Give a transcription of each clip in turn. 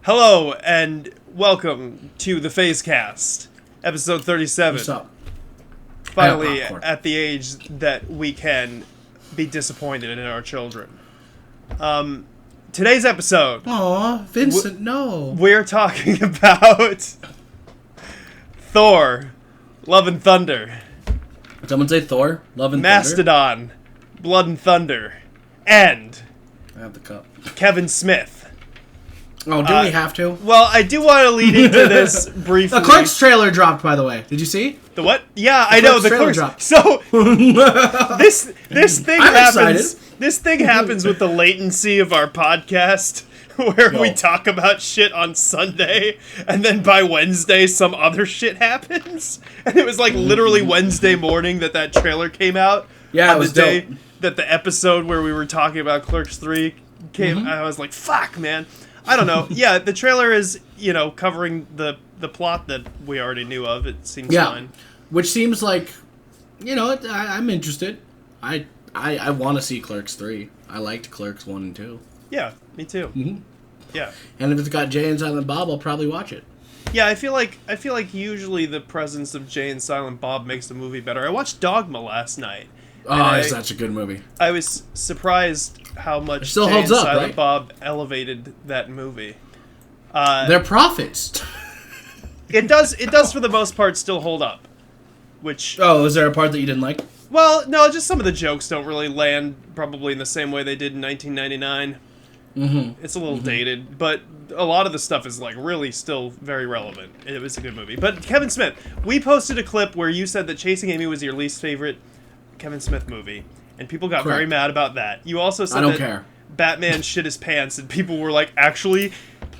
Hello and welcome to the PhazeCast, episode 37. What's up? Finally, at the age that we can be disappointed in our children. Today's episode. Aw, Vincent, no. We're talking about Thor, Love and Thunder. Did someone say Thor? Love and Mastodon, Blood and Thunder, and I have the cup. Kevin Smith. Oh, do we have to? Well, I do want to lead into this briefly. The Clerks trailer dropped, by the way. Did you see? The what? Yeah, I know the Clerks. Dropped. So this thing I'm happens. excited. This thing happens with the latency of our podcast, where we Yo. talk about shit on Sunday, and then by Wednesday some other shit happens. And it was like literally Wednesday morning that trailer came out. Yeah, on it was the day dope. that the episode where we were talking about Clerks 3 came. I was like, fuck, man. I don't know. Yeah, the trailer is, covering the plot that we already knew of. It seems fine. Which seems like, I'm interested. I want to see Clerks 3. I liked Clerks 1 and 2. Yeah, me too. Mm-hmm. Yeah. And if it's got Jay and Silent Bob, I'll probably watch it. Yeah, I feel like usually the presence of Jay and Silent Bob makes the movie better. I watched Dogma last night. Oh, it's such a good movie. I was surprised how much It still Jay holds and up, Silent right? Bob elevated that movie. They're prophets. It does for the most part still hold up. Which Oh, is there a part that you didn't like? well, no, just some of the jokes don't really land probably in the same way they did in 1999. Mm-hmm. It's a little dated, but a lot of the stuff is like really still very relevant. It was a good movie. But Kevin Smith, we posted a clip where you said that Chasing Amy was your least favorite Kevin Smith movie, and people got very Correct. mad about that. You also said I don't that care. Batman shit his pants, and people were like, actually,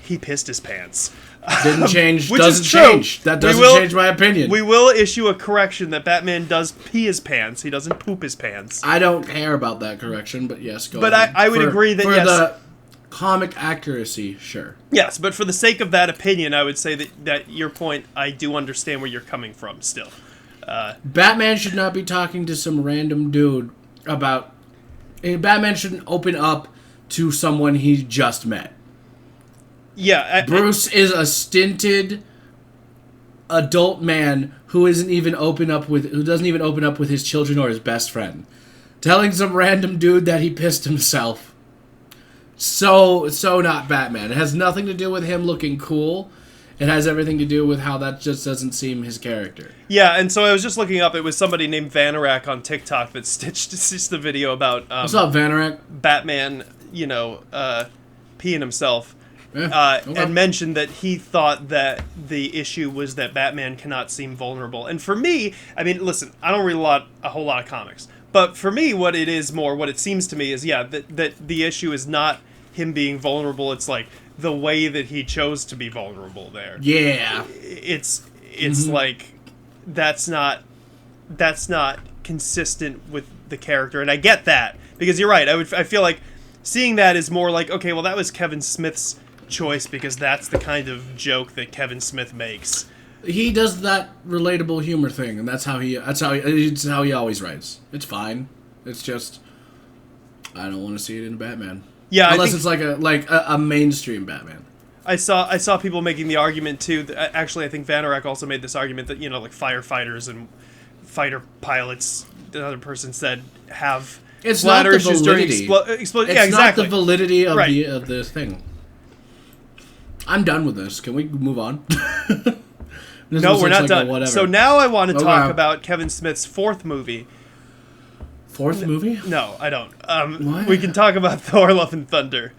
he pissed his pants. Didn't change. Which doesn't is true. change. That doesn't change my opinion. We will issue a correction that Batman does pee his pants. He doesn't poop his pants. I don't care about that correction, but yes, go But ahead. I would agree that, for yes. the comic accuracy, sure. Yes, but for the sake of that opinion, I would say that your point, I do understand where you're coming from still. Batman should not be talking to some random dude about... Batman shouldn't open up to someone he just met. Yeah, Bruce is a stinted adult man who doesn't even open up with his children or his best friend. Telling some random dude that he pissed himself. So not Batman. It has nothing to do with him looking cool. It has everything to do with how that just doesn't seem his character. Yeah, and so I was just looking up. It was somebody named Vanarak on TikTok that stitched just the video about What's up, Vanarak? Batman, peeing himself, Yeah, okay. and mentioned that he thought that the issue was that Batman cannot seem vulnerable. And for me, I mean, listen, I don't read a whole lot of comics, but for me, what it seems to me is, that the issue is not him being vulnerable. It's like the way that he chose to be vulnerable there. Yeah. It's like that's not consistent with the character, and I get that because you're right. I feel like seeing that is more like, okay, well, that was Kevin Smith's choice because that's the kind of joke that Kevin Smith makes. He does that relatable humor thing, and that's how he always writes. It's fine. It's just I don't want to see it in Batman. Yeah, unless it's like a mainstream Batman. I saw people making the argument too. Actually, I think Vanarak also made this argument that like firefighters and fighter pilots, the other person said, have It's bladder not the issues during validity. explosion. It's Yeah, exactly. not the validity of Right. of this thing. I'm done with this. Can we move on? No, we're not done. Whatever. So now I want to talk Okay. about Kevin Smith's fourth movie. Fourth movie? No, I don't. What? We can talk about Thor: Love and Thunder.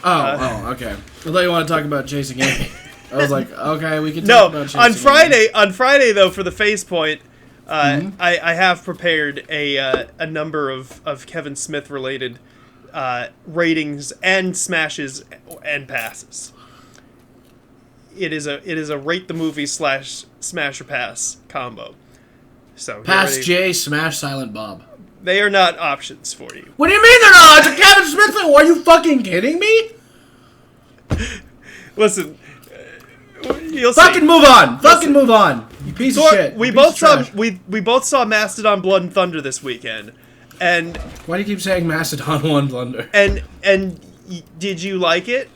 Okay. I thought you want to talk about Chasing Amy. I was like, okay, we can No, talk about Chasing on Friday though, for the Phase Point, I have prepared a number of Kevin Smith related ratings and smashes and passes. It is a rate the movie / smash or pass combo. So Pass ready? J, smash Silent Bob. They are not options for you. What do you mean they're not? It's a Kevin Smith thing. Are you fucking kidding me? Listen, you'll Fucking see. move on. Fucking move on. You piece of Thor, shit. we You both piece of saw trash. we both saw Mastodon: Blood and Thunder this weekend, and Why do you keep saying Mastodon 1 Blunder? did you like it?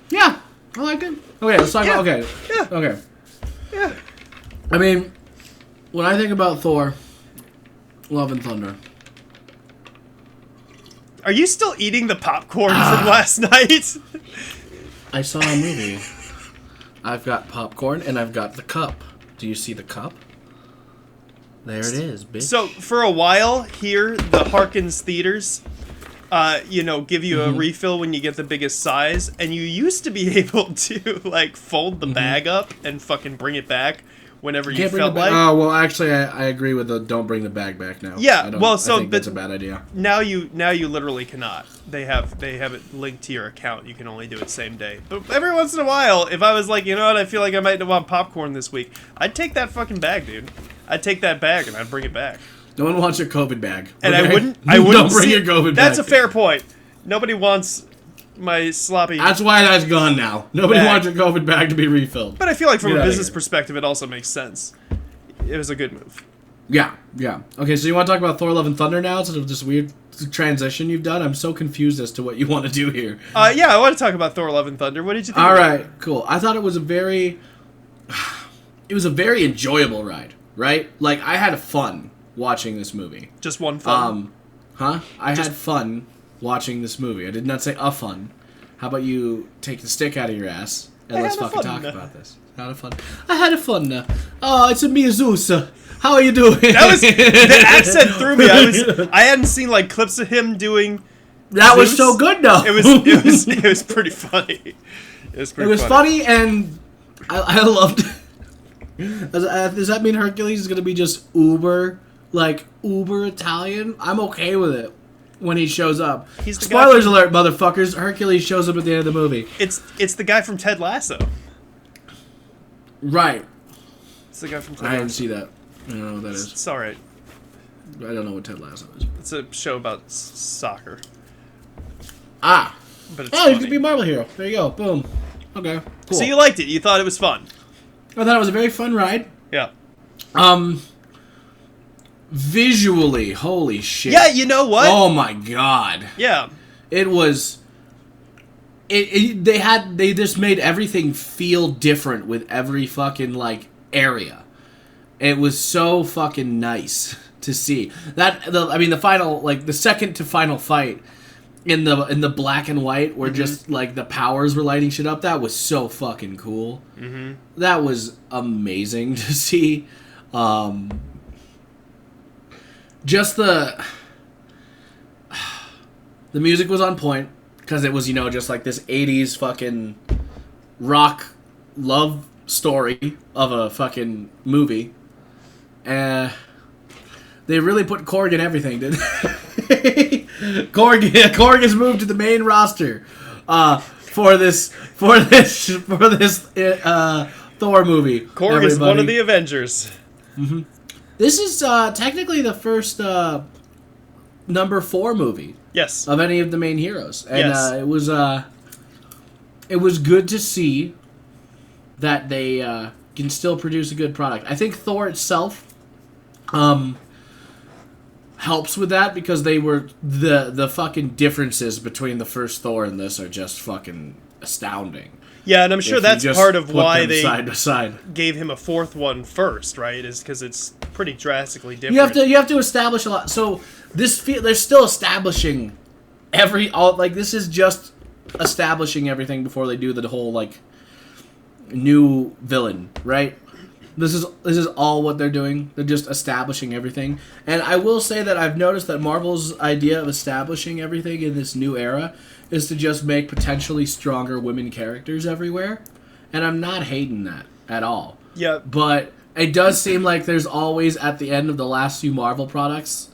Yeah. I like it. Okay, let's talk about... Okay. Yeah. Okay. Yeah. I mean, when I think about Thor, Love and Thunder... Are you still eating the popcorn from last night? I saw a movie. I've got popcorn and I've got the cup. Do you see the cup? There it is, bitch. So, for a while here, the Harkins theaters, give you a refill when you get the biggest size, and you used to be able to, like, fold the bag up and fucking bring it back whenever you felt like. Oh, well, actually, I agree with the don't bring the bag back now. Yeah, I think that's a bad idea. Now you literally cannot. They have it linked to your account. You can only do it same day. But every once in a while, if I was like, you know what, I feel like I might want popcorn this week, I'd take that fucking bag, dude. I'd take that bag and I'd bring it back. No one wants your COVID bag. And okay? I wouldn't don't bring your COVID bag. That's a fair point. Nobody wants my sloppy. That's why that's gone now. Nobody wants your COVID bag to be refilled. But I feel like from a business perspective, it also makes sense. It was a good move. Yeah. Okay, so you want to talk about Thor: Love and Thunder now instead of this weird transition you've done? I'm so confused as to what you want to do here. Yeah, I want to talk about Thor: Love and Thunder. What did you think? All right, cool. I thought it was a very enjoyable ride. Right? Like, I had fun watching this movie. Just one fun? I had fun watching this movie. I did not say a fun. How about you take the stick out of your ass and let's fucking talk about this. I had a fun. Oh, it's a me, Zeus. How are you doing? The accent threw me. I hadn't seen, like, clips of him doing that Zeus. Was so good, though. It was pretty funny. It was funny, and I loved it. Does that mean Hercules is going to be just uber Italian? I'm okay with it when he shows up. Spoilers alert, motherfuckers. Hercules shows up at the end of the movie. It's the guy from Ted Lasso. Right. It's the guy from Ted Lasso. I didn't see that. I don't know what that is. It's alright. I don't know what Ted Lasso is. It's a show about soccer. Ah. But it's funny. You could be a Marvel hero. There you go. Boom. Okay. Cool. So you liked it. You thought it was fun. I thought it was a very fun ride. Yeah. Visually, holy shit. Yeah, you know what? Oh my god. Yeah. It was... They just made everything feel different with every fucking, like, area. It was so fucking nice to see. The final, like, the second to final fight in the black and white where just, like, the powers were lighting shit up, that was so fucking cool. Mm-hmm. That was amazing to see. Just the music was on point. Because it was, just like this 80s fucking rock love story of a fucking movie. They really put Korg in everything, didn't they? Korg has moved to the main roster for this Thor movie. Korg is one of the Avengers. Mm-hmm. This is technically the first number 4 movie. Yes. Of any of the main heroes. And it was good to see that they can still produce a good product. I think Thor itself helps with that because they were the fucking differences between the first Thor and this are just fucking astounding. Yeah, and I'm sure that's part of why they side to side. Gave him a fourth one first, right? Is because it's pretty drastically different. You have to establish a lot. So they're still establishing this is just establishing everything before they do the whole like new villain, right? This is all what they're doing. They're just establishing everything. And I will say that I've noticed that Marvel's idea of establishing everything in this new era is to just make potentially stronger women characters everywhere. And I'm not hating that at all. Yeah. But it does seem like there's always, at the end of the last few Marvel products,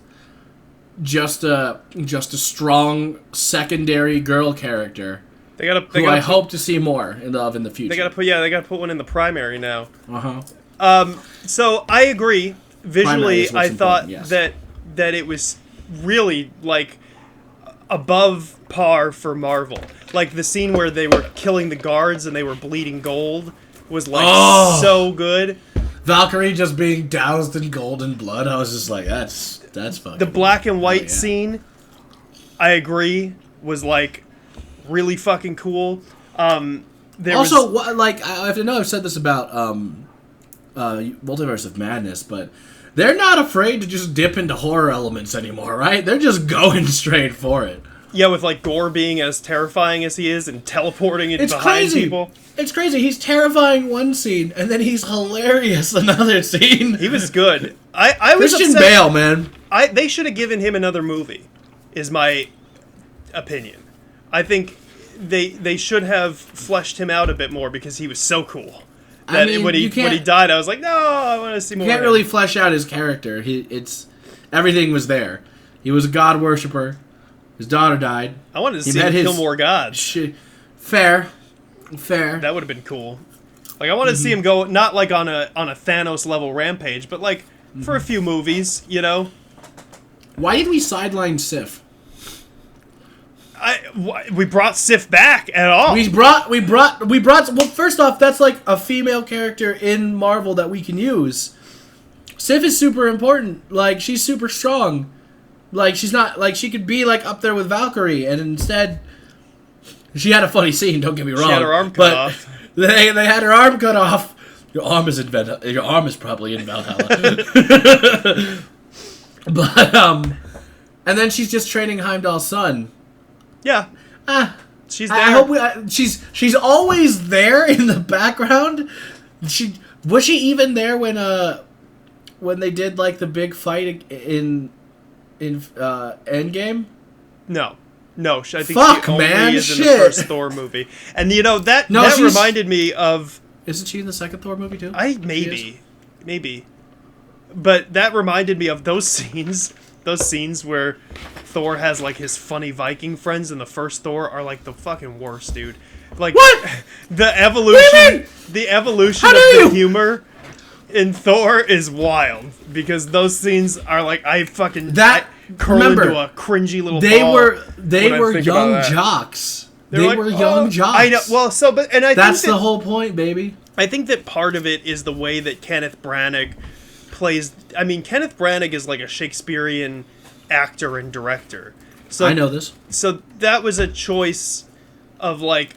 just a strong secondary girl character. I hope to see more in the future. They gotta put one in the primary now. Uh-huh. So I agree. Visually, I thought that it was really like above par for Marvel. Like the scene where they were killing the guards and they were bleeding gold was like so good. Valkyrie just being doused in gold and blood. I was just like, that's fucking. The black and white scene, I agree, was like really fucking cool. Also, like, I have to know, I've said this about Multiverse of Madness, but they're not afraid to just dip into horror elements anymore, right? They're just going straight for it. Yeah, with like Gore being as terrifying as he is and teleporting it behind crazy. People. It's crazy. He's terrifying one scene, and then he's hilarious another scene. He was good. I was Christian upset. Bale, man. They should have given him another movie, is my opinion. I think they should have fleshed him out a bit more because he was so cool. That when he died, I was like, no, I want to see more. You can't really flesh out his character. Everything was there. He was a god worshiper. His daughter died. I wanted to see him kill more gods. Fair. That would have been cool. Like I wanted to see him go not like on a Thanos level rampage, but like for a few movies, you know. Why did we sideline Sif? We brought Sif back at all. We brought. Well, first off, that's like a female character in Marvel that we can use. Sif is super important. Like she's super strong. Like she's not like she could be like up there with Valkyrie, and instead, she had a funny scene. Don't get me wrong. She had her arm cut off. They had her arm cut off. Your arm is probably in Valhalla. But and then she's just training Heimdall's son. Yeah. She's there. I hope she's always there in the background. Was she even there when they did like the big fight in Endgame? No, I think she only is in the first Thor movie. And you know that reminded me of. Isn't she in the second Thor movie too? Maybe. But that reminded me of those scenes. Those scenes where Thor has like his funny Viking friends in the first Thor are like the fucking worst, dude. Like what? The evolution of the humor in Thor is wild because those scenes are like I curl into a cringy little ball. They were young jocks. They were young jocks. I know. Well, that's the whole point, baby. I think that part of it is the way that Kenneth Branagh plays. I mean, Kenneth Branagh is like a Shakespearean actor and director. So I know this. So that was a choice of like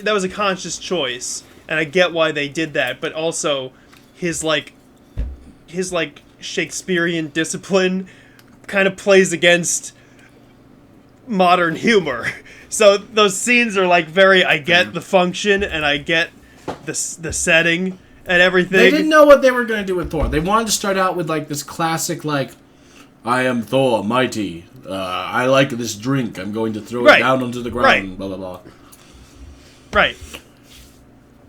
that was a conscious choice, and I get why they did that. But also, his Shakespearean discipline kind of plays against modern humor. So those scenes are like I get the function and I get the setting and everything. They didn't know what they were going to do with Thor. They wanted to start out with like this classic like, I am Thor, mighty. I like this drink. I'm going to throw it down onto the ground. Right. Blah blah blah. Right.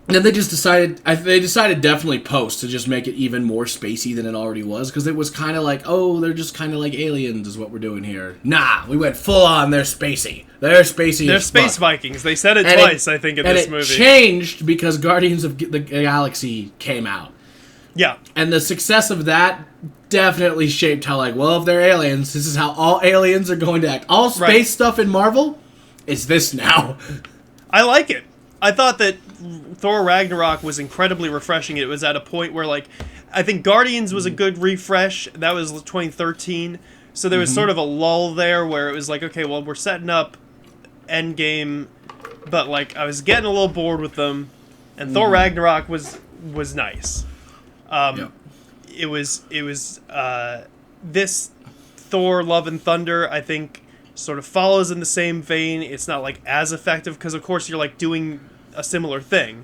And then they decided definitely post to just make it even more spacey than it already was, because it was kind of like, oh, they're just kind of like aliens is what we're doing here. Nah, we went full on, they're spacey. They're spacey. They're space Vikings. They said it twice, I think, in this movie. And it changed because Guardians of the Galaxy came out. Yeah. And the success of that definitely shaped how, like, well, if they're aliens, this is how all aliens are going to act. All space stuff in Marvel is this now. I like it. I thought that Thor Ragnarok was incredibly refreshing. It was at a point where, like, I think Guardians was a good refresh. That was 2013. So there was sort of a lull there where it was like, okay, well, we're setting up Endgame, but, like, I was getting a little bored with them. And Thor Ragnarok was nice. It was this Thor Love and Thunder, I think, sort of follows in the same vein. It's not like as effective because of course you're like doing a similar thing,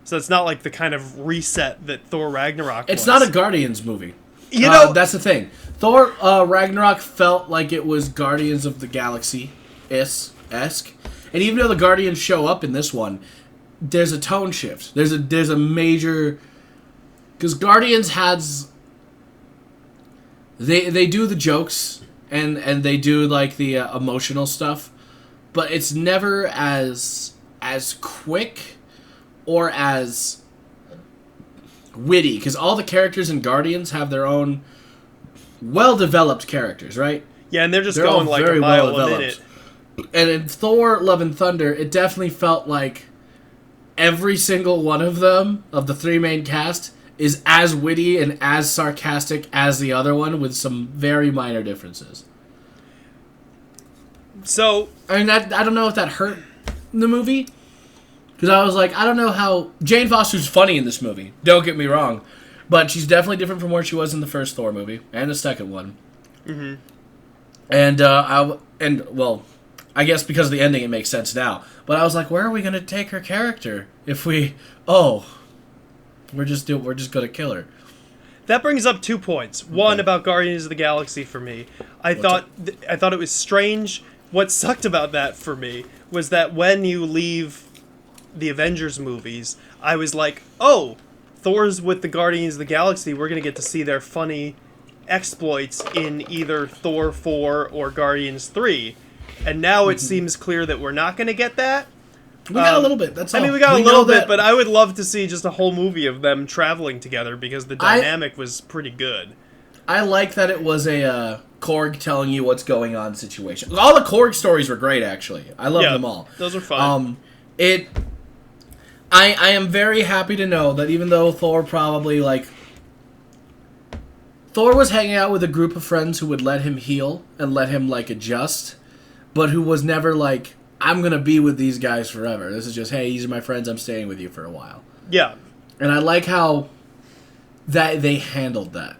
so it's not like the kind of reset that Thor Ragnarok it's not a Guardians movie, you know. That's the thing. Thor Ragnarok felt like it was Guardians of the Galaxy esque, and even though the Guardians show up in this one, there's a tone shift. There's a major, because Guardians has they do the jokes and they do like the emotional stuff, but it's never as quick or as witty, because all the characters in Guardians have their own well-developed characters, right? Yeah, and they're going like a mile a minute. And in Thor Love and Thunder, it definitely felt like every single one of them, of the three main cast, is as witty and as sarcastic as the other one, with some very minor differences. So, I mean, I don't know if that hurt the movie, Because I was like, I don't know how... Jane Foster's funny in this movie. Don't get me wrong. But she's definitely different from where she was in the first Thor movie. And the second one. Mm-hmm. And, I guess because of the ending it makes sense now. But I was like, where are we going to take her character? If we... Oh. We're just going to kill her. That brings up 2 points. Okay. One, about Guardians of the Galaxy for me. I thought it was strange. What sucked about that for me was that when you leave the Avengers movies, I was like, oh, Thor's with the Guardians of the Galaxy. We're going to get to see their funny exploits in either Thor 4 or Guardians 3. And now it seems clear that we're not going to get that. We got a little bit, that's all. I mean, we got a little bit, but I would love to see just a whole movie of them traveling together because the dynamic was pretty good. I like that it was a Korg telling you what's going on situation. All the Korg stories were great, actually. I love them all. Those are fun. I am very happy to know that even though Thor probably, Thor was hanging out with a group of friends who would let him heal and let him, adjust, but who was never I'm going to be with these guys forever. This is just, hey, these are my friends, I'm staying with you for a while. Yeah. And I like how that they handled that.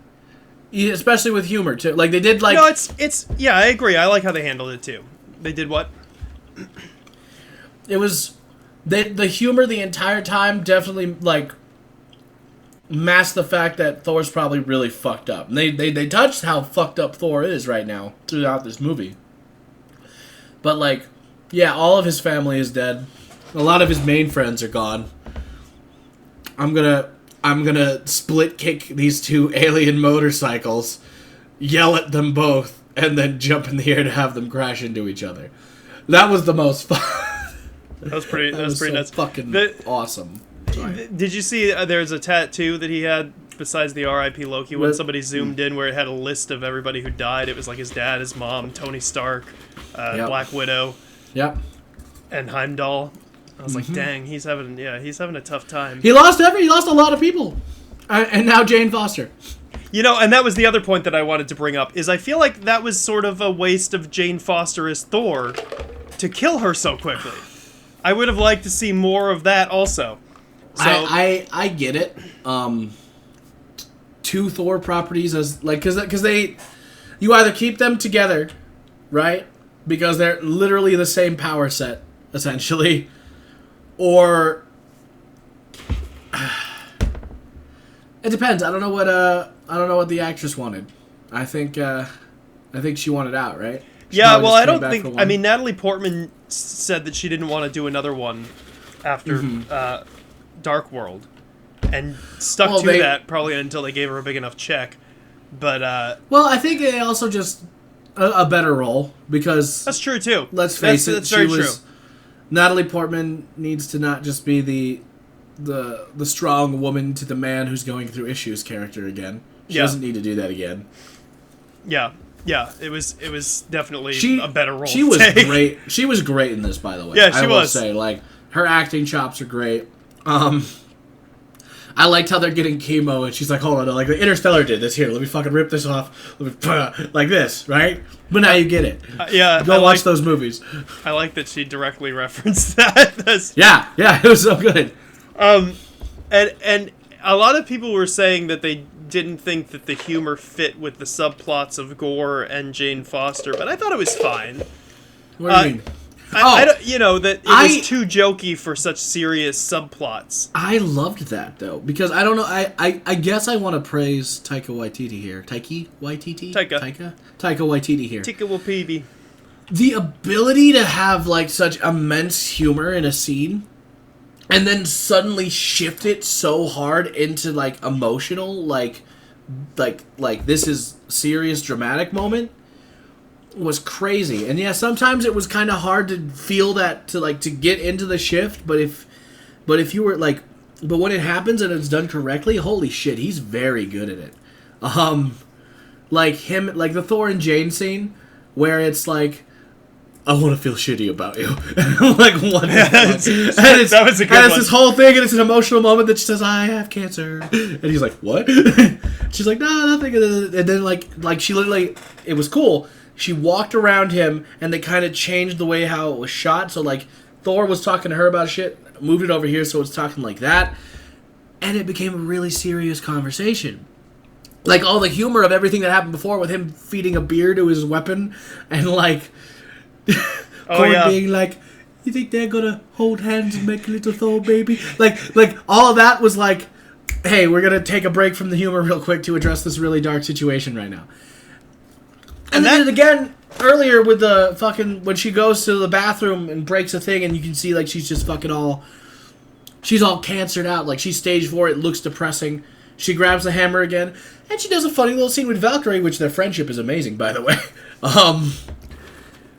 Especially with humor, too. They did, No, it's yeah, I agree. I like how they handled it, too. They did what? It was... The humor the entire time definitely, masked the fact that Thor's probably really fucked up. And they touched how fucked up Thor is right now throughout this movie. But, yeah, all of his family is dead. A lot of his main friends are gone. I'm gonna split kick these 2 alien motorcycles, yell at them both, and then jump in the air to have them crash into each other. That was the most fun. That was pretty nuts. Fucking awesome. Sorry. Did you see there's a tattoo that he had besides the R.I.P. Loki when somebody zoomed in where it had a list of everybody who died? It was his dad, his mom, Tony Stark, Black Widow, and Heimdall. I was like, dang, he's having a tough time. He lost a lot of people, and now Jane Foster. And that was the other point that I wanted to bring up is I feel like that was sort of a waste of Jane Foster as Thor to kill her so quickly. I would have liked to see more of that also. So I get it. 2 Thor properties as because you either keep them together, right? Because they're literally the same power set essentially, or it depends. I don't know what the actress wanted. I think she wanted out, right? I don't think. I mean, Natalie Portman said that she didn't want to do another one after Dark World, and stuck to that probably until they gave her a big enough check. But I think they also just a better role because that's true too. Let's face it, that's very true. Natalie Portman needs to not just be the strong woman to the man who's going through issues character again. She doesn't need to do that again. Yeah. Yeah, it was definitely a better role. She was great. She was great in this, by the way. Yeah, she was. I will say, her acting chops are great. I liked how they're getting chemo, and she's like, hold on, the Interstellar did this. Here, let me fucking rip this off. Like this, right? But now you get it. Go watch those movies. I like that she directly referenced that. Yeah, it was so good. And a lot of people were saying that they didn't think that the humor fit with the subplots of Gore and Jane Foster, but I thought it was fine. What do you mean? I don't, that it was too jokey for such serious subplots. I loved that though because I don't know. I guess I want to praise Taika Waititi here. Taika Waititi here. Taika Waititi. The ability to have such immense humor in a scene, and then suddenly shift it so hard into emotional, like this is serious dramatic moment. Was crazy. And yeah, sometimes it was kind of hard to feel that to get into the shift, but if you were but when it happens and it's done correctly, holy shit, he's very good at it. The Thor and Jane scene where it's I want to feel shitty about you. That was a good one. And it's this whole thing, and it's an emotional moment that she says, I have cancer. And he's like, what? She's like, no, nothing. And then she literally, it was cool. She walked around him, and they kind of changed the way how it was shot. So, Thor was talking to her about shit, moved it over here so it's talking like that, and it became a really serious conversation. Like, all the humor of everything that happened before with him feeding a beer to his weapon, and, like, Korg being like, you think they're gonna hold hands and make a little Thor baby? Like all of that was like, hey, we're gonna take a break from the humor real quick to address this really dark situation right now. And then again, earlier with the fucking, when she goes to the bathroom and breaks a thing and you can see, like, she's just fucking she's all cancered out. Like, she's stage 4, it looks depressing. She grabs the hammer again, and she does a funny little scene with Valkyrie, which their friendship is amazing, by the way.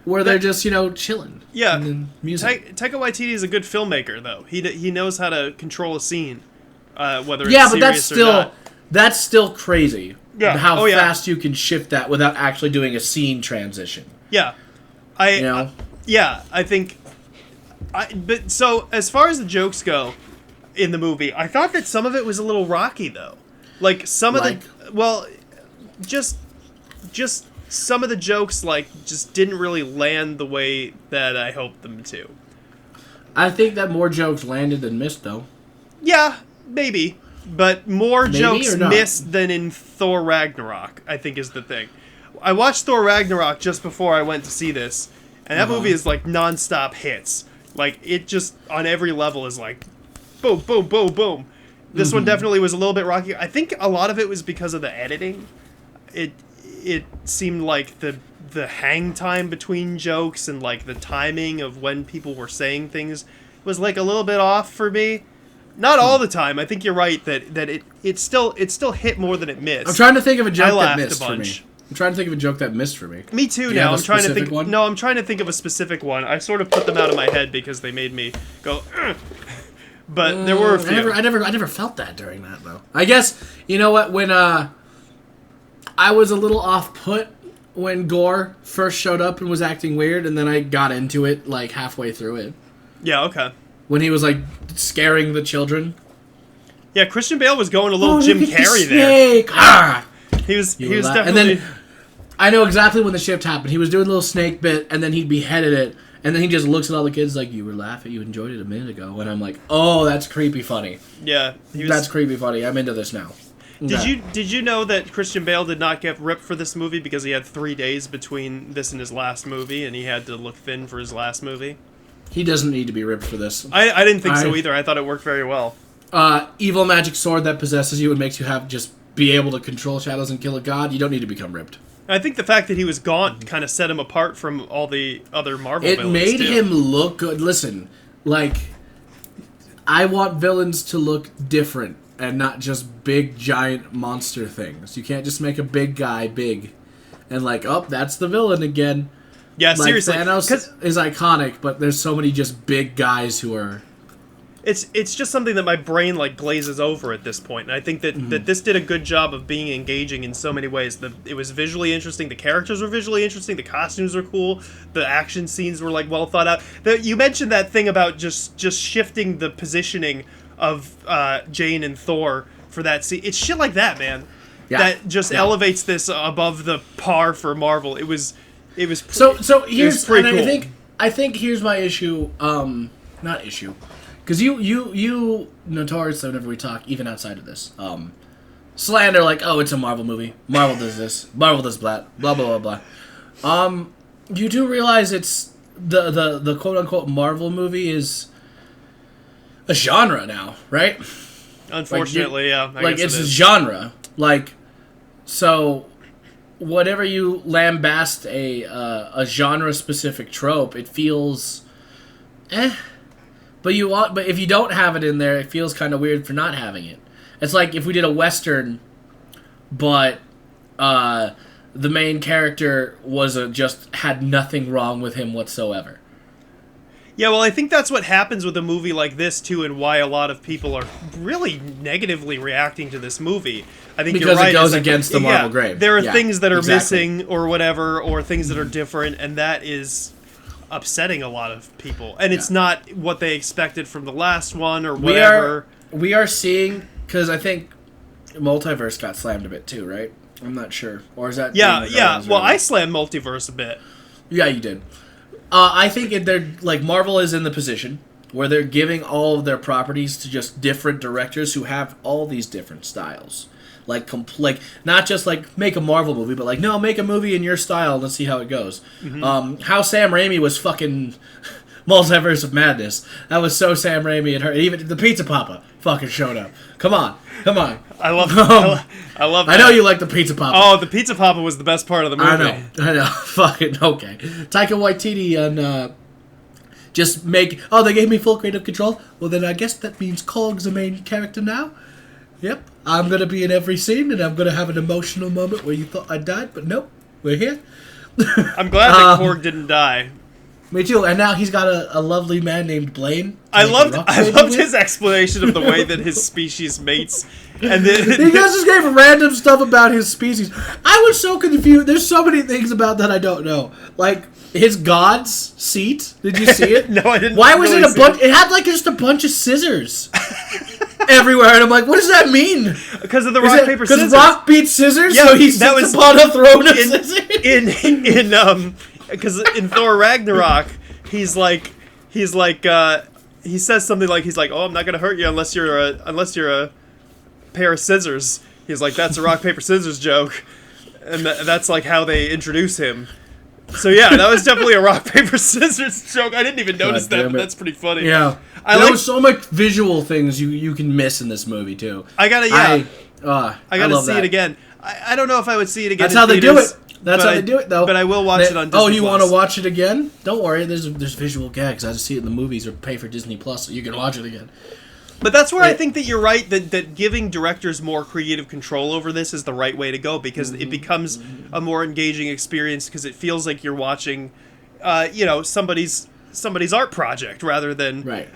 Where they're just, chilling. Yeah. And then music. Taika Waititi is a good filmmaker, though. He knows how to control a scene, whether it's but serious or not. That's still crazy. Yeah. How fast you can shift that without actually doing a scene transition. Yeah. I think... But so, as far as the jokes go in the movie, I thought that some of it was a little rocky, though. Like, some of the... Well, just some of the jokes, just didn't really land the way that I hoped them to. I think that more jokes landed than missed, though. Yeah, maybe. But more jokes missed than in Thor Ragnarok, I think is the thing. I watched Thor Ragnarok just before I went to see this, and that movie is, non-stop hits. It just, on every level, is boom, boom, boom, boom. This one definitely was a little bit rocky. I think a lot of it was because of the editing. It seemed like the hang time between jokes and the timing of when people were saying things was a little bit off for me. Not all the time. I think you're right that it still hit more than it missed. I'm trying to think of a joke that missed for me. I'm trying to think of a joke that missed for me. Me too. Now I'm trying to think. One? No, I'm trying to think of a specific one. I sort of put them out of my head because they made me go. Ugh. But there were a few. I never felt that during that though. I guess you know what, when I was a little off put when Gore first showed up and was acting weird, and then I got into it halfway through it. Yeah. Okay. When he was scaring the children. Yeah, Christian Bale was going a little Jim Carrey there. Ah! He was definitely. And then I know exactly when the shift happened. He was doing a little snake bit, and then he beheaded it, and then he just looks at all the kids like, "You were laughing, you enjoyed it a minute ago," and I'm like, "Oh, that's creepy funny." Yeah, that's creepy funny. I'm into this now. Did you know that Christian Bale did not get ripped for this movie because he had 3 days between this and his last movie, and he had to look thin for his last movie? He doesn't need to be ripped for this. I didn't think so either. I thought it worked very well. Evil magic sword that possesses you and makes you be able to control shadows and kill a god. You don't need to become ripped. I think the fact that he was gaunt kind of set him apart from all the other Marvel villains. It made him look good. Listen, I want villains to look different and not just big, giant monster things. You can't just make a big guy big and that's the villain again. Yeah, seriously. Thanos is iconic, but there's so many just big guys who are... It's just something that my brain glazes over at this point, and I think that this did a good job of being engaging in so many ways. It was visually interesting, the characters were visually interesting, the costumes were cool, the action scenes were well thought out. You mentioned that thing about just shifting the positioning of Jane and Thor for that scene. It's shit like that, man. Yeah. That just elevates this above the par for Marvel. It was so here's pretty cool. I think here's my issue. Not issue. Because you notoriously, whenever we talk, even outside of this, slander oh, it's a Marvel movie. Marvel does this. Marvel does that. Blah blah blah blah. You do realize it's the quote unquote Marvel movie is a genre now, right? Unfortunately, yeah. I guess it's a genre. So whatever you lambast a genre specific trope, it feels But if you don't have it in there, it feels kind of weird for not having it. It's like if we did a Western, but the main character just had nothing wrong with him whatsoever. Yeah, well, I think that's what happens with a movie like this, too, and why a lot of people are really negatively reacting to this movie. I think because you're right. It goes against the Marvel grain. There are things that are missing or whatever, or things that are different, and that is upsetting a lot of people. And it's not what they expected from the last one or whatever. We are seeing, because I think Multiverse got slammed a bit, too, right? I'm not sure. Or is that... Yeah. Well, I slammed Multiverse a bit. Yeah, you did. I think they're like Marvel is in the position where they're giving all of their properties to just different directors who have all these different styles. Like not just like make a Marvel movie, but like no, make a movie in your style and let's see how it goes. Mm-hmm. How Sam Raimi was fucking Multiverse of Madness. That was so Sam Raimi and her. Even the Pizza Papa fucking showed up. Come on. I love that. I know you like the Pizza Papa. Oh, the Pizza Papa was the best part of the movie. I know. Fucking okay. Taika Waititi and just make. Oh, they gave me full creative control. Well, then I guess that means Kong's the main character now. Yep, I'm going to be in every scene, and I'm going to have an emotional moment where you thought I died, but nope, we're here. I'm glad that Korg didn't die. Me too, and now he's got a lovely man named Blaine. I loved his explanation of the way that his species mates. And then he just gave random stuff about his species. I was so confused. There's so many things about that I don't know. Like, his god's seat. Did you see it? No, I didn't. Why was it a bunch? It had like just a bunch of scissors everywhere, and I'm like, what does that mean? Because of the rock paper scissors. Because rock beats scissors. Yeah, so he sits upon a throne of scissors. Because in Thor Ragnarok, he says something like oh, I'm not gonna hurt you unless you're a pair of scissors. He's like, that's a rock paper scissors joke, and that's like how they introduce him. So yeah, that was definitely a rock paper scissors joke. I didn't even notice that, but that's pretty funny. Yeah, there was so much visual things you can miss in this movie too. I gotta see it again. I don't know if I would see it again. That's how they do it. That's how they do it, though. But I will watch it on Disney+. Oh, you want to watch it again? Don't worry. There's visual gags. I just see it in the movies or pay for Disney+, so you can watch it again. But that's where I think that you're right, that giving directors more creative control over this is the right way to go, because it becomes a more engaging experience, because it feels like you're watching, somebody's art project rather than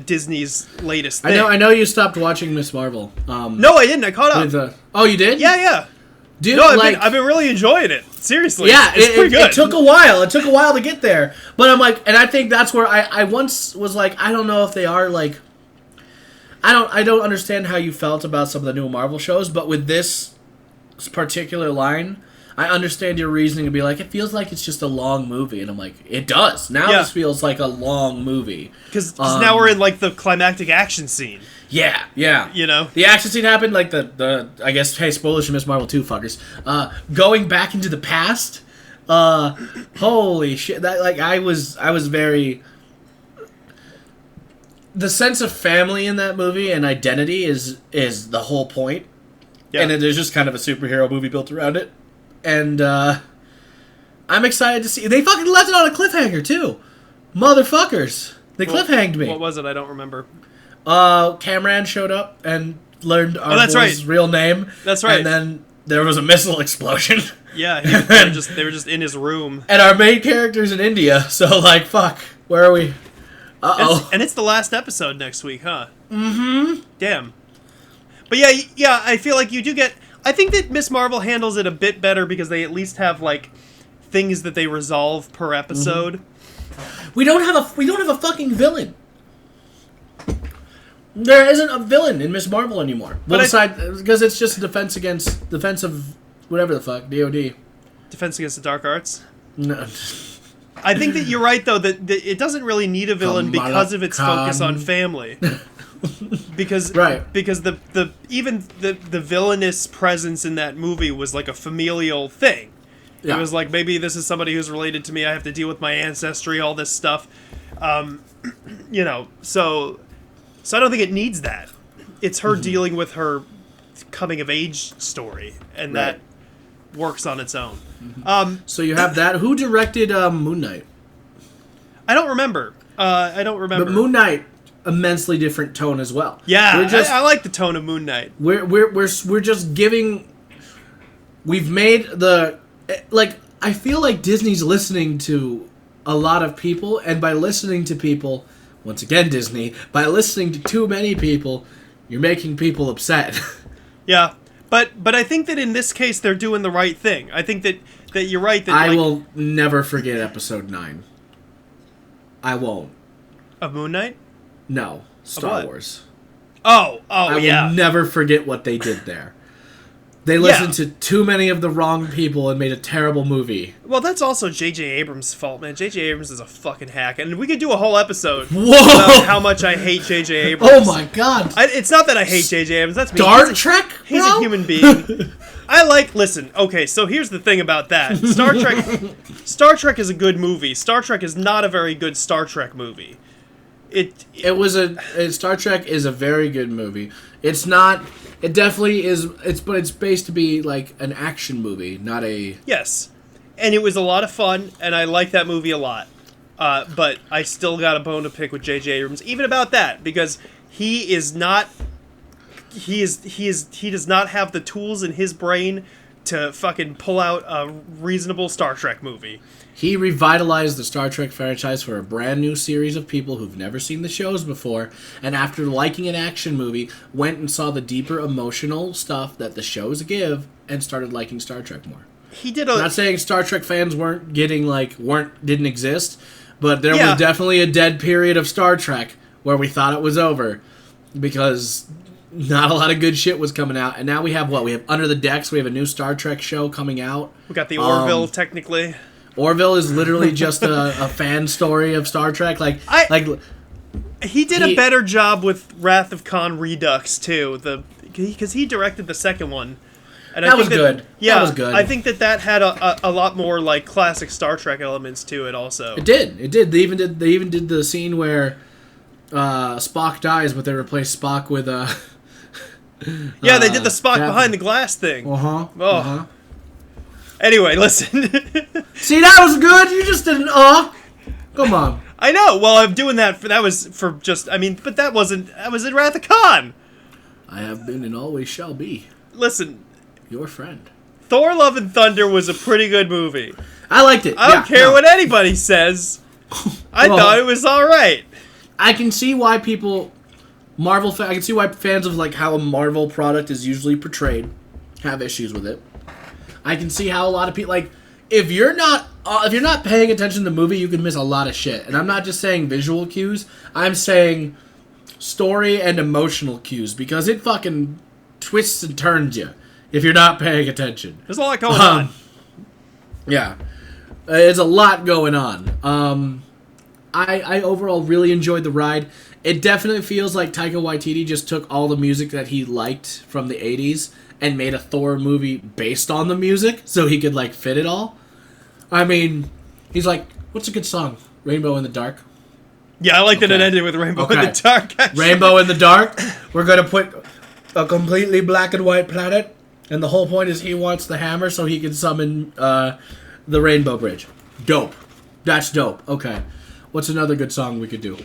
Disney's latest thing. I know you stopped watching Ms. Marvel. No, I didn't. I caught up. Oh, you did? Yeah. Dude, no, I've been really enjoying it. Seriously. Yeah, it's pretty good. It took a while. It took a while to get there. But I'm like, and I think that's where I once was like, I don't know if they are like, I don't understand how you felt about some of the new Marvel shows, but with this particular line, I understand your reasoning to be like, it feels like it's just a long movie. And I'm like, it does. Now this feels like a long movie. Because now we're in like the climactic action scene. Yeah. The action scene happened, like the I guess, hey, spoilers for Ms. Marvel 2, fuckers. Going back into the past, holy shit, that, like, I was very... The sense of family in that movie and identity is the whole point. Yeah. And then there's just kind of a superhero movie built around it. And, I'm excited to see... They fucking left it on a cliffhanger, too. Motherfuckers. They cliffhanged me. What was it? I don't remember. Cameron showed up and learned our boy's real name. That's right. And then there was a missile explosion. Yeah, they were just in his room. And our main character's in India, so like, fuck, where are we? Uh-oh. And it's the last episode next week, huh? Mm-hmm. Damn. But yeah, I feel like you do get... I think that Ms. Marvel handles it a bit better because they at least have, like, things that they resolve per episode. Mm-hmm. We don't have a fucking villain. There isn't a villain in Ms. Marvel anymore. Well, because it's just defense of whatever the fuck, DOD. Defense Against the Dark Arts? No. I think that you're right, though, that it doesn't really need a villain because of its focus on family. Because the villainous presence in that movie was like a familial thing. Yeah. It was like, maybe this is somebody who's related to me, I have to deal with my ancestry, all this stuff. So I don't think it needs that. It's her dealing with her coming-of-age story, and that works on its own. So you have that. Who directed Moon Knight? I don't remember. But Moon Knight, immensely different tone as well. Yeah, I like the tone of Moon Knight. We're just giving... We've made the... Like, I feel like Disney's listening to a lot of people, and by listening to people... Once again, Disney, by listening to too many people, you're making people upset. Yeah, but I think that in this case, they're doing the right thing. I think that you're right. That I will never forget Episode 9. I won't. Of Moon Knight? No, Star Wars. Oh, I will never forget what they did there. They listened to too many of the wrong people and made a terrible movie. Well, that's also J.J. Abrams' fault, man. J.J. Abrams is a fucking hack, and we could do a whole episode about how much I hate J.J. Abrams. Oh my god! It's not that I hate J.J. Abrams. That's me. Star Trek. He's a human being. Listen. Okay, so here's the thing about that. Star Trek is a good movie. Star Trek is not a very good Star Trek movie. Star Trek is a very good movie. It's not. It definitely is. But it's based to be like an action movie, not a. Yes, and it was a lot of fun, and I like that movie a lot. But I still got a bone to pick with J.J. Abrams, even about that, because he is not. He does not have the tools in his brain to fucking pull out a reasonable Star Trek movie. He revitalized the Star Trek franchise for a brand new series of people who've never seen the shows before, and after liking an action movie, went and saw the deeper emotional stuff that the shows give, and started liking Star Trek more. I'm not saying Star Trek fans didn't exist, but there was definitely a dead period of Star Trek where we thought it was over, because not a lot of good shit was coming out, and now we have We have Under the Decks. We have a new Star Trek show coming out. We got the Orville, technically. Orville is literally just a fan story of Star Trek. He did a better job with Wrath of Khan Redux too. Because he directed the second one, and that was good. Yeah, that was good. I think that had a lot more like classic Star Trek elements to it. Also, it did. They even did the scene where Spock dies, but they replaced Spock with yeah, they did the Spock behind the glass thing. Anyway, listen. See, that was good. You just didn't. Come on. I know. Well, I'm doing that. But that was in Wrath of Khan. I have been and always shall be. Listen, your friend. Thor: Love and Thunder was a pretty good movie. I liked it. I don't care what anybody says. I thought it was all right. I can see why people, I can see why fans of like how a Marvel product is usually portrayed have issues with it. I can see how a lot of people if you're not paying attention to the movie, you can miss a lot of shit. And I'm not just saying visual cues. I'm saying story and emotional cues, because it fucking twists and turns you if you're not paying attention. There's a lot going on. Yeah, there's a lot going on. I overall really enjoyed the ride. It definitely feels like Taika Waititi just took all the music that he liked from the 80s and made a Thor movie based on the music so he could fit it all. I mean, he's like, what's a good song? Rainbow in the Dark? Yeah, I like that it ended with Rainbow in the Dark, actually. Rainbow in the Dark. We're going to put a completely black and white planet, and the whole point is he wants the hammer so he can summon the Rainbow Bridge. Dope. That's dope. Okay. What's another good song we could do?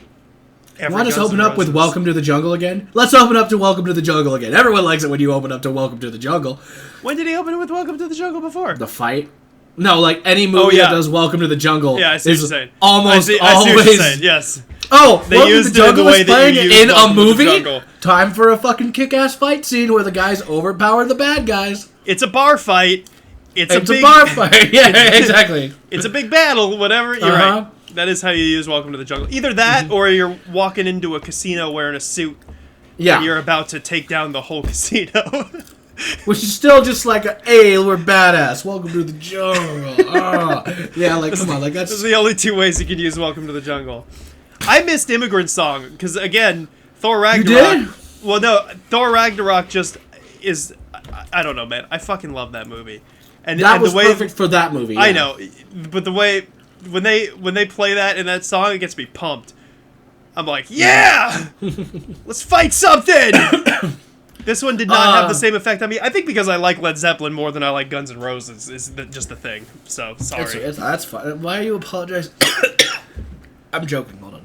Want us to open up with Welcome to the Jungle again? Let's open up to Welcome to the Jungle again. Everyone likes it when you open up to Welcome to the Jungle. When did he open it with Welcome to the Jungle before? The fight? No, any movie that does Welcome to the Jungle. Yeah, I see what you're saying. Almost always. I see what you're saying, yes. Oh, they used it in the way that you used in a movie? Time for a fucking kick-ass fight scene where the guys overpower the bad guys. It's a bar fight. It's a bar fight. Yeah, exactly. It's a big battle, whatever. You're right. That is how you use Welcome to the Jungle. Either that, or you're walking into a casino wearing a suit. Yeah. And you're about to take down the whole casino. Which is still just hey, we're badass. Welcome to the jungle. Yeah, come on. That's... Those are the only two ways you can use Welcome to the Jungle. I missed Immigrant Song, because, again, Thor Ragnarok... You did? Well, no, Thor Ragnarok just is... I don't know, man. I fucking love that movie. And was perfect for that movie. Yeah. I know, but the way... When they play that in that song, it gets me pumped. I'm like, yeah! Let's fight something! This one did not have the same effect on me. I think because I like Led Zeppelin more than I like Guns N' Roses is just the thing. So, sorry. That's fine. Why are you apologizing? I'm joking. Hold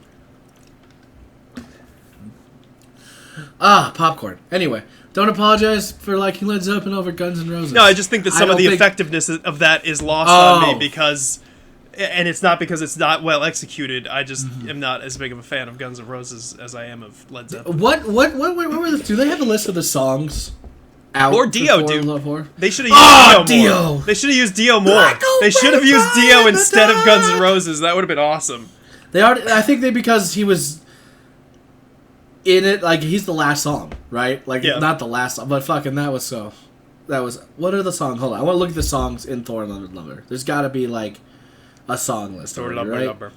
on. Popcorn. Anyway, don't apologize for liking Led Zeppelin over Guns N' Roses. No, I just think that some of the effectiveness of that is lost on me because... And it's not because it's not well executed. I just am not as big of a fan of Guns N' Roses as I am of Led Zeppelin. What were do they have a list of the songs out? Or Dio, dude. They should have used Dio more. They should have used Dio more. They should have used Dio instead of Guns N' Roses. That would have been awesome. I think because he was in it, he's the last song, right? Not the last song, but fucking that was so... What are the songs? Hold on, I want to look at the songs in Thor: Love and Thunder. There's got to be like a song list. Thor: already, Love and right? Thunder.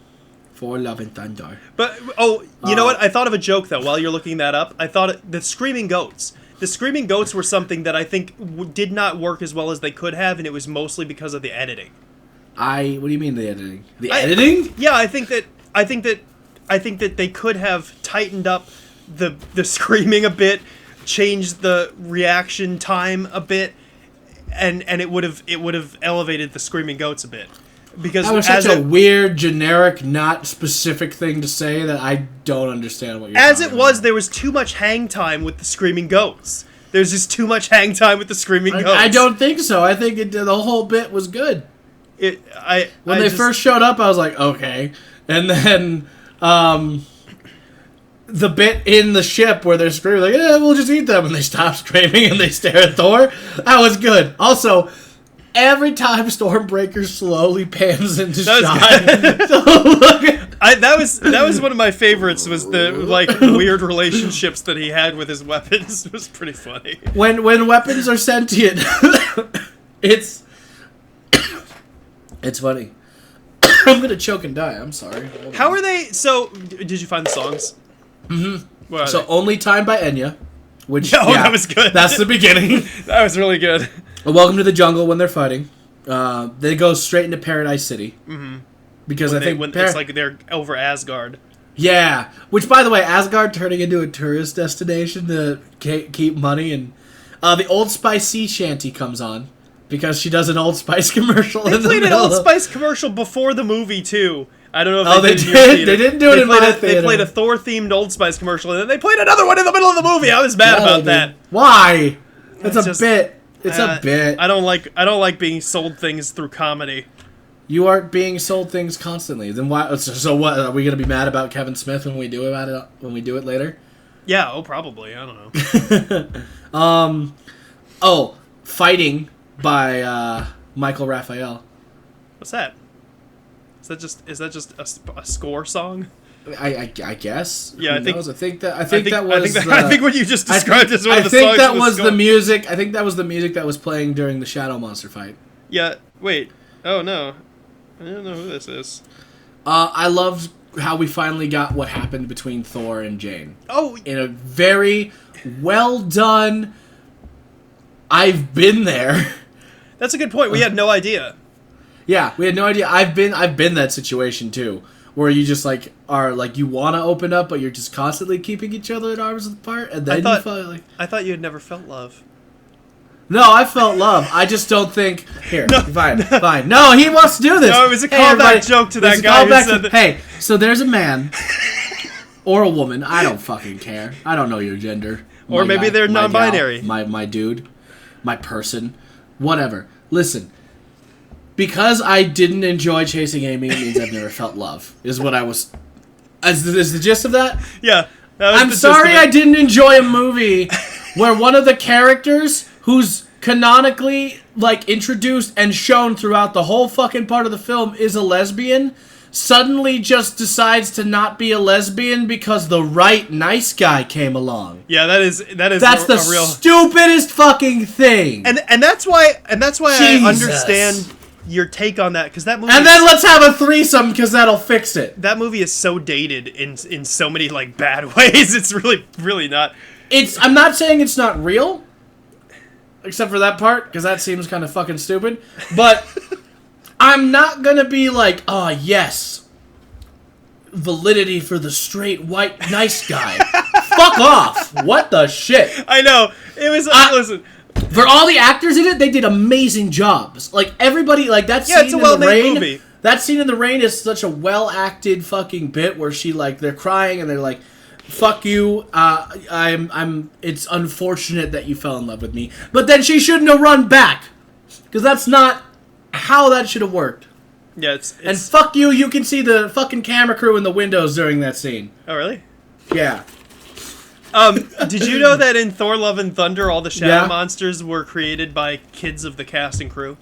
For Love and Thunder. But you know what? I thought of a joke though. While you're looking that up, I thought the screaming goats. The screaming goats were something that I think did not work as well as they could have, and it was mostly because of the editing. What do you mean the editing? Editing? Yeah, I think that they could have tightened up the screaming a bit, changed the reaction time a bit, and it would have elevated the screaming goats a bit. Because that was such a weird, generic, not specific thing to say that I don't understand what you're as talking it was, about. there was too much hang time with the screaming goats. There's just too much hang time with the screaming goats. I don't think so. I think the whole bit was good. When they first showed up, I was like, okay. And then the bit in the ship where they're screaming, like, yeah, we'll just eat them. And they stop screaming and they stare at Thor. That was good. Also, every time Stormbreaker slowly pans into shot. That was one of my favorites. Was the weird relationships that he had with his weapons. It was pretty funny. When weapons are sentient, it's funny. I'm gonna choke and die. I'm sorry. How are they? So, did you find the songs? Mm-hmm. So, Only Time by Enya. Which, that was good. That's the beginning. That was really good. Welcome to the Jungle when they're fighting. They go straight into Paradise City. Mm-hmm. Because it's like they're over Asgard. Yeah. Which, by the way, Asgard turning into a tourist destination to keep money. And the Old Spice sea shanty comes on. Because she does an Old Spice commercial in the middle. They played an Old Spice commercial before the movie, too. I don't know if they did. They didn't do it in my theater. They played a Thor-themed Old Spice commercial, and then they played another one in the middle of the movie. I was mad about that. Why? It's a bit. It's a bit. I don't like being sold things through comedy. You aren't being sold things constantly. Then why? So what? Are we gonna be mad about Kevin Smith when we do it later? Yeah. Oh, probably. I don't know. Fighting by Michael Raphael. What's that? Is that just a score song? I guess. Yeah, I think what you just described as one of the songs. I think that was the music. I think that was the music that was playing during the Shadow Monster fight. Yeah. Wait. Oh no. I don't know who this is. I loved how we finally got what happened between Thor and Jane. Oh. In a very well done. I've been there. That's a good point. We had no idea. Yeah, we had no idea. I've been that situation too, where you just are you want to open up, but you're just constantly keeping each other at arms apart, and then I thought you had never felt love. No, I felt love. I just don't think. Here, no. Fine. No, he wants to do this. No, it was a callback joke to that guy who said that. Hey, so there's a man or a woman. I don't fucking care. I don't know your gender. Or maybe they're non-binary. My dude, my person, whatever. Listen. Because I didn't enjoy chasing Amy, it means I've never felt love. Is what I was. Is the gist of that? Yeah. I'm sorry I didn't enjoy a movie where one of the characters, who's canonically introduced and shown throughout the whole fucking part of the film, is a lesbian, suddenly just decides to not be a lesbian because the right nice guy came along. Yeah, that's the real stupidest fucking thing. And that's why I understand your take on that, because that movie. And then let's have a threesome, because that'll fix it. That movie is so dated in so many bad ways. It's really not. I'm not saying it's not real, except for that part, because that seems kind of fucking stupid. But I'm not gonna be like, oh yes, validity for the straight white nice guy. Fuck off! What the shit? I know it was. Listen. For all the actors in it, they did amazing jobs. Everybody, that scene it's a well-made movie. That scene in the rain is such a well-acted fucking bit where they're crying and they're like, "Fuck you, it's unfortunate that you fell in love with me." But then she shouldn't have run back, because that's not how that should have worked. Yeah, it's... And fuck you, you can see the fucking camera crew in the windows during that scene. Oh, really? Yeah. Did you know that in Thor: Love and Thunder, all the shadow monsters were created by kids of the cast and crew?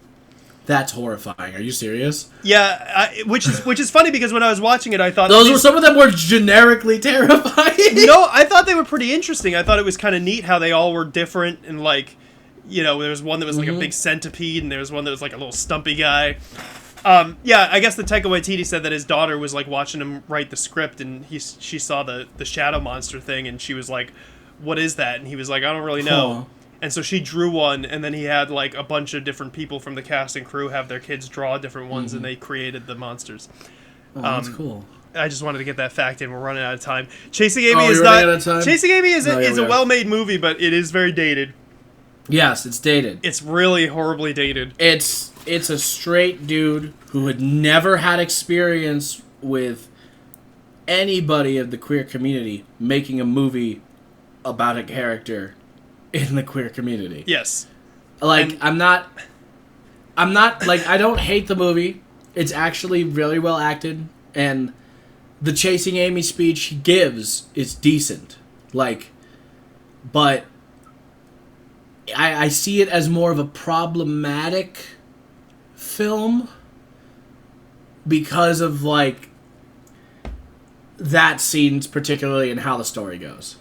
That's horrifying. Are you serious? Yeah, which is funny, because when I was watching it, I thought some of them were generically terrifying. No, I thought they were pretty interesting. I thought it was kind of neat how they all were different and there was one that was like a big centipede, and there was one that was like a little stumpy guy. Yeah, I guess the Taika Waititi said that his daughter was like watching him write the script, and she saw the shadow monster thing, and she was like, "What is that?" And he was like, "I don't really know." And so she drew one, and then he had like a bunch of different people from the cast and crew have their kids draw different ones, and they created the monsters. Oh, that's cool. I just wanted to get that fact in. We're running out of time. Chasing Amy is not. Out of time? Chasing Amy is a well-made movie, but it is very dated. Yes, it's dated. It's really horribly dated. It's a straight dude who had never had experience with anybody of the queer community making a movie about a character in the queer community. Yes. Like, I'm not like, I don't hate the movie. It's actually really well acted, and the Chasing Amy speech he gives is decent. Like, but I see it as more of a problematic film because of, like, that scenes particularly and how the story goes.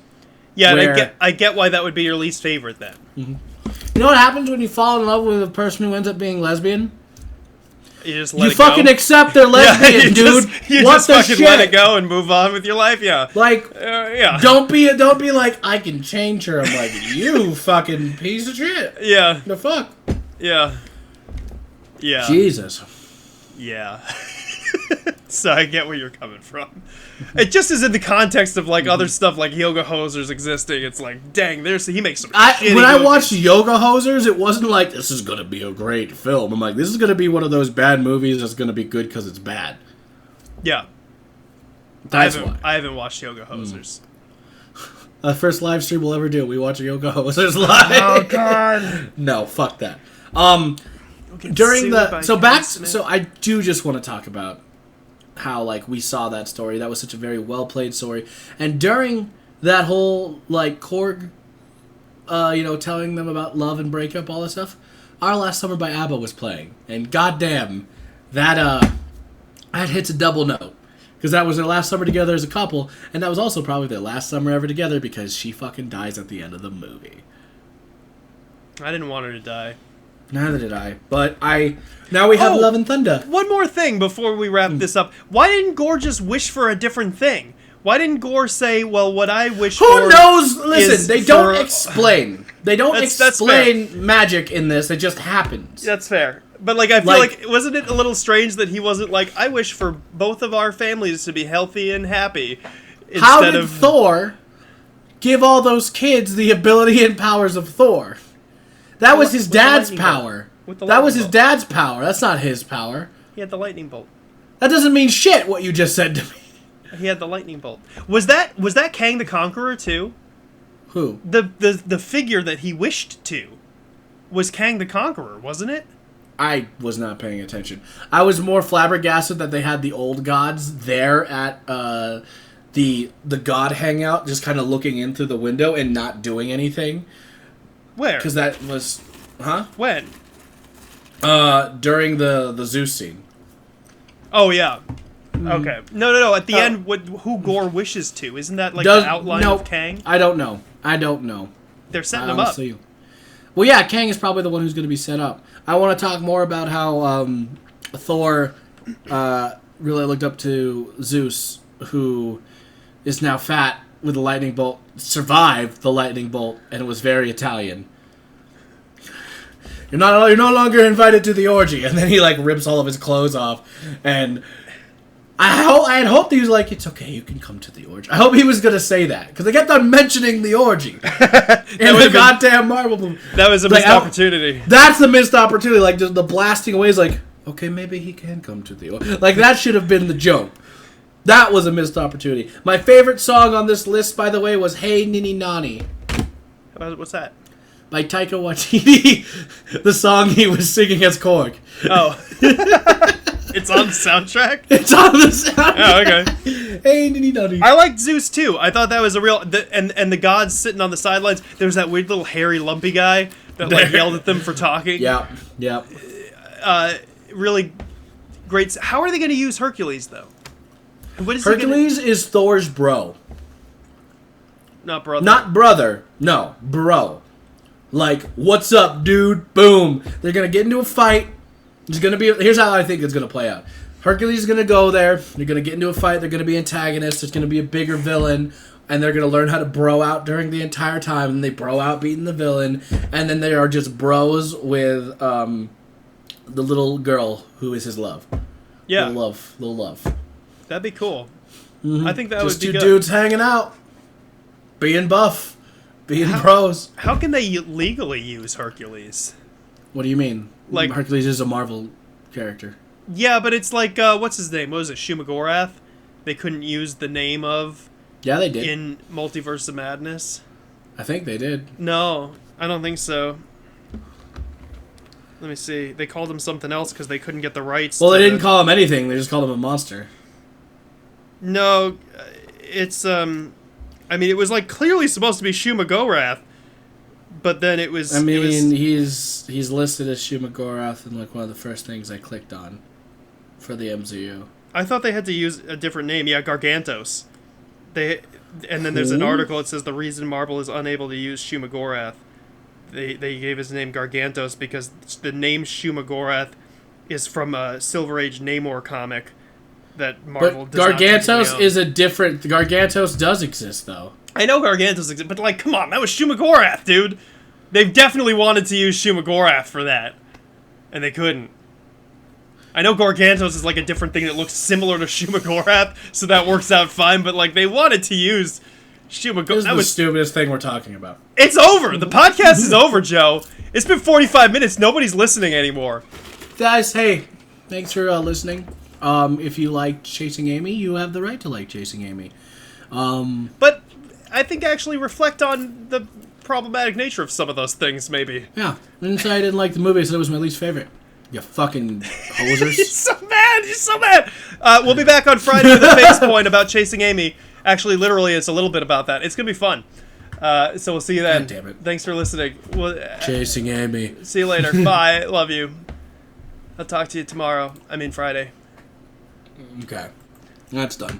Yeah, and I get why that would be your least favorite then. Mm-hmm. You know what happens when you fall in love with a person who ends up being lesbian? You just let it fucking go. Accept they're lesbian, dude. You what just the fucking shit? let it go and move on with your life. Yeah. Like, yeah. Don't be like, I can change her. I'm like, you fucking piece of shit. Yeah. The fuck. Yeah. Yeah. Jesus. Yeah. So I get where you're coming from. It just is in the context of like other stuff like Yoga Hosers existing. It's like, dang, he makes some shitty when I movies. watched Yoga Hosers, it wasn't like, this is going to be a great film. I'm like, this is going to be one of those bad movies that's going to be good because it's bad. Yeah. That's why. I haven't watched Yoga Hosers. First live stream we'll ever do. We watch a Yoga Hosers live. Oh, God. No, fuck that. So I do just want to talk about how, like, we saw that story. That was such a very well played story. And during that whole, like, Korg, telling them about love and breakup, all that stuff, Our Last Summer by ABBA was playing. And goddamn, that hits a double note. Because that was their last summer together as a couple, and that was also probably their last summer ever together because she fucking dies at the end of the movie. I didn't want her to die. Neither did I. But now we have Love and Thunder. One more thing before we wrap this up. Why didn't Gore just wish for a different thing? Why didn't Gore say, well, what I wish for... Who knows? Listen, they don't explain. They don't explain magic in this. It just happens. That's fair. But, like, I feel like, wasn't it a little strange that he wasn't like, I wish for both of our families to be healthy and happy? How did Thor give all those kids the ability and powers of Thor? That was his dad's power. That was his dad's power. That's not his power. He had the lightning bolt. That doesn't mean shit, what you just said to me. He had the lightning bolt. Was that Kang the Conqueror, too? Who? The figure that he wished to was Kang the Conqueror, wasn't it? I was not paying attention. I was more flabbergasted that they had the old gods there at the god hangout, just kind of looking in through the window and not doing anything. Where? Because that was... Huh? When? During the Zeus scene. Oh, yeah. Okay. No. At the end, who Gore wishes to. Isn't that like the outline of Kang? I don't know. They're setting him up. Well, yeah, Kang is probably the one who's going to be set up. I want to talk more about how Thor really looked up to Zeus, who is now fat with a lightning bolt, survived the lightning bolt, and was very Italian. You're no longer invited to the orgy, and then he like rips all of his clothes off, and I had hoped he was like, it's okay, you can come to the orgy. I hope he was gonna say that because they kept on mentioning the orgy in the goddamn Marvel movie. That was a missed opportunity. That's the missed opportunity. Like just the blasting away is like, okay, maybe he can come to the orgy. Like that should have been the joke. That was a missed opportunity. My favorite song on this list, by the way, was "Hey Nini Nani." What's that? By Taika Waititi, the song he was singing as Korg. Oh. It's on the soundtrack? It's on the soundtrack. Oh, okay. Hey, nitty nutty. I liked Zeus, too. I thought that was a real... And the gods sitting on the sidelines. There was that weird little hairy, lumpy guy that like yelled at them for talking. Yeah. Really great... How are they going to use Hercules, though? What is Hercules is Thor's bro. Not brother. Not brother. No, bro. Like, what's up, dude? Boom. They're going to get into a fight. Here's how I think it's going to play out. Hercules is going to go there. They're going to get into a fight. They're going to be antagonists. There's going to be a bigger villain. And they're going to learn how to bro out during the entire time. And they bro out beating the villain. And then they are just bros with the little girl who is his love. Yeah. Little love. That'd be cool. Mm-hmm. I think that just would be good. Just two dudes hanging out. Being buff. Being bros. How can they legally use Hercules? What do you mean? Like Hercules is a Marvel character. Yeah, but it's like, what's his name? What was it, Shumagorath? They couldn't use the name of... Yeah, they did. In Multiverse of Madness? I think they did. No, I don't think so. Let me see. They called him something else because they couldn't get the rights. Well, they didn't call him anything. They just called him a monster. No, it's, I mean, it was, like, clearly supposed to be Shumagorath, but then it was... I mean, he's listed as Shumagorath in, like, one of the first things I clicked on for the MCU. I thought they had to use a different name. Yeah, Gargantos. And then there's an article that says the reason Marvel is unable to use Shumagorath, they gave his name Gargantos because the name Shumagorath is from a Silver Age Namor comic that Marvel but does Gargantos is a different... Gargantos does exist, though. I know Gargantos exists, but, like, come on, that was Shumagorath, dude! They definitely wanted to use Shumagorath for that, and they couldn't. I know Gargantos is, like, a different thing that looks similar to Shumagorath, so that works out fine, but, like, they wanted to use Shumagorath. This is the stupidest thing we're talking about. It's over! The podcast is over, Joe! It's been 45 minutes, nobody's listening anymore. Guys, hey, thanks for listening. If you liked Chasing Amy, you have the right to like Chasing Amy. But I think actually reflect on the problematic nature of some of those things, maybe. Yeah. And so I didn't like the movie, so it was my least favorite. You fucking hosers. You're so mad! You're so mad! We'll be back on Friday with a face point about Chasing Amy. Actually, literally, it's a little bit about that. It's going to be fun. So we'll see you then. God damn it. Thanks for listening. Chasing Amy. See you later. Bye. Love you. I'll talk to you tomorrow. I mean Friday. Okay. That's done.